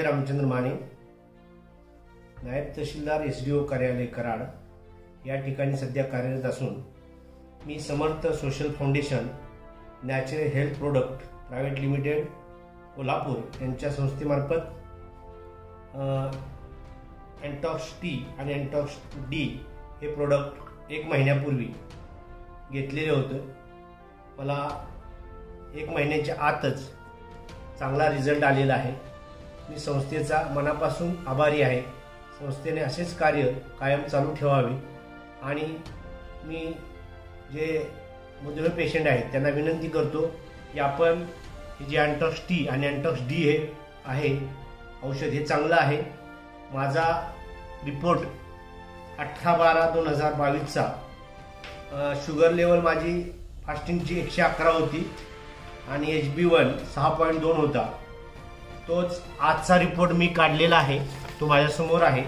रामचंद्र माने, नायब तहसीलदार SDO कार्यालय कराड या ठिकाणी सध्या कार्यरत असून मी Samarth social foundation natural health product private limited Kolhapur यांच्या संस्थेमार्फत एंटॉक्स टी आणि एंटॉक्स डी हे प्रोडक्ट 1 महिन्यापूर्वी घेतलेले होते। मला 1 महिन्याच्या आतच चांगला रिझल्ट आलेला आहे। मी संस्थेचा मनापासून आभारी आहे। संस्थेने असेच कार्य कायम चालू ठेवावे आणि मी जे मधुमेह पेशंट आहेत त्यांना विनंती करतो की आपण जे एंटॉक्स टी आणि एंटॉक्स डी हे आहे औषध हे चांगलं आहे। माझा रिपोर्ट 18/12/2022 शुगर लेवल माझी फास्टिंगची 111 होती आणि HB1 6.2 होता। तोच आजचा रिपोर्ट मी काढलेला आहे, तो माझ्यासमोर आहे।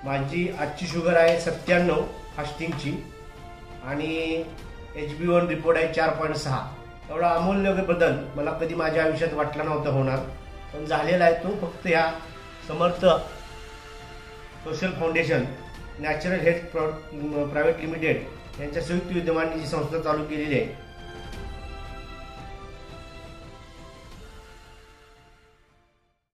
माझी आजची शुगर आहे 97 फास्टिंगची आणि HB1 रिपोर्ट आहे 4.6। एवढा अमूल्य बदल मला कधी माझ्या आयुष्यात वाटला नव्हता होणार, पण झालेला आहे। तो फक्त ह्या Samarth social foundation natural health private limited यांच्या संयुक्त विद्यमाने जी संस्था चालू केलेली आहे